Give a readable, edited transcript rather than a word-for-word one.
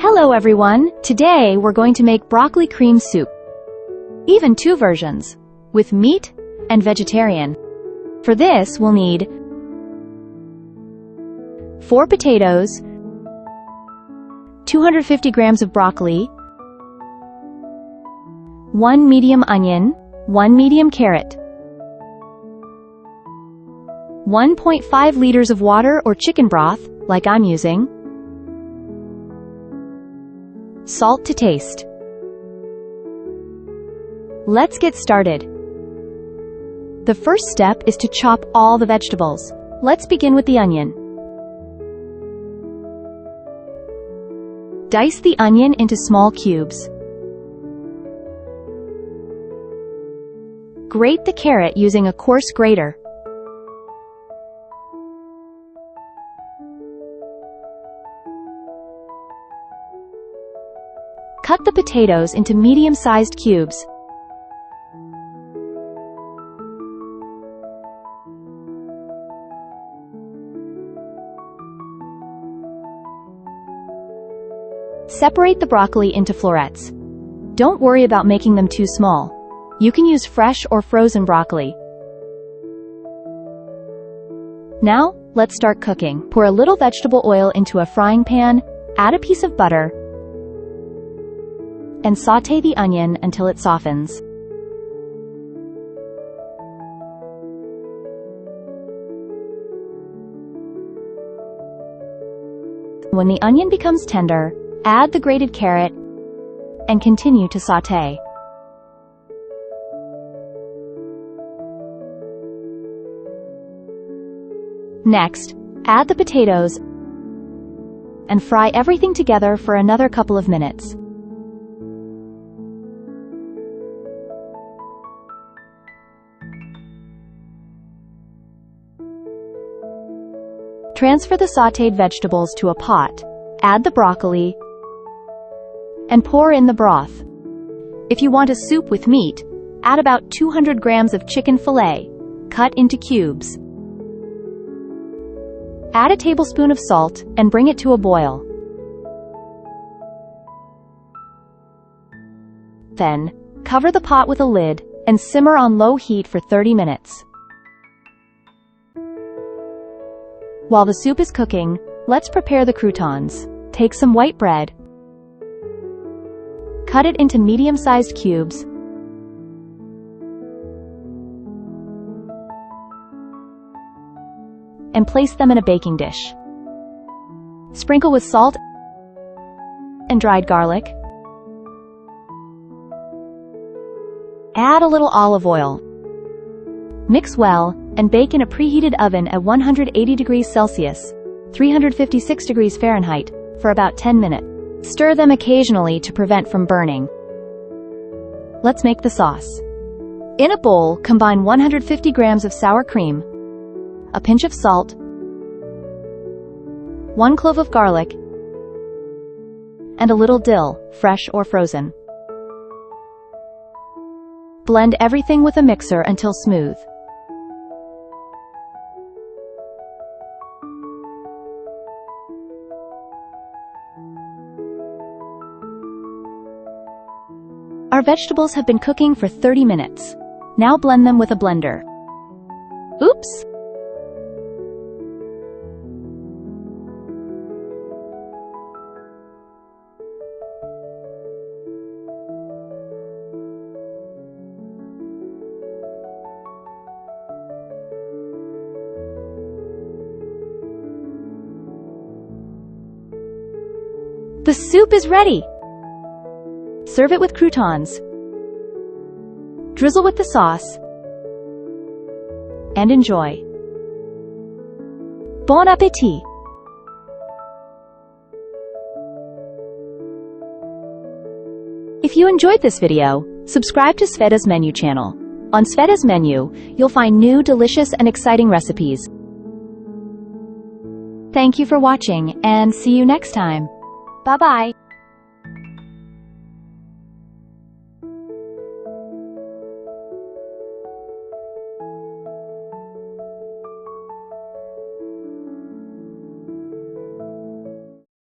Hello everyone! Today we're going to make broccoli cream soup. Even two versions, with meat and vegetarian. For this we'll need 4 potatoes, 250 grams of broccoli, 1 medium onion, 1 medium carrot, 1.5 liters of water or chicken broth, like I'm using, salt to taste. Let's get started. The first step is to chop all the vegetables. Let's begin with the onion. Dice the onion into small cubes. Grate the carrot using a coarse grater. Cut the potatoes into medium-sized cubes. Separate the broccoli into florets. Don't worry about making them too small. You can use fresh or frozen broccoli. Now, let's start cooking. Pour a little vegetable oil into a frying pan, add a piece of butter, and sauté the onion until it softens. When the onion becomes tender, add the grated carrot and continue to sauté. Next, add the potatoes and fry everything together for another couple of minutes. Transfer the sautéed vegetables to a pot, add the broccoli, and pour in the broth. If you want a soup with meat, add about 200 grams of chicken fillet, cut into cubes. Add a tablespoon of salt and bring it to a boil. Then, cover the pot with a lid and simmer on low heat for 30 minutes. While the soup is cooking, let's prepare the croutons. Take some white bread, cut it into medium-sized cubes, and place them in a baking dish. Sprinkle with salt and dried garlic. Add a little olive oil. Mix well and bake in a preheated oven at 180 degrees Celsius, 356 degrees Fahrenheit, for about 10 minutes. Stir them occasionally to prevent from burning. Let's make the sauce. In a bowl, combine 150 grams of sour cream, a pinch of salt, 1 clove of garlic, and a little dill, fresh or frozen. Blend everything with a mixer until smooth. Our vegetables have been cooking for 30 minutes. Now blend them with a blender. Oops! The soup is ready! Serve it with croutons. Drizzle with the sauce. And enjoy. Bon appetit! If you enjoyed this video, subscribe to Sveta's Menu channel. On Sveta's Menu, you'll find new, delicious, and exciting recipes. Thank you for watching, and see you next time. Bye-bye.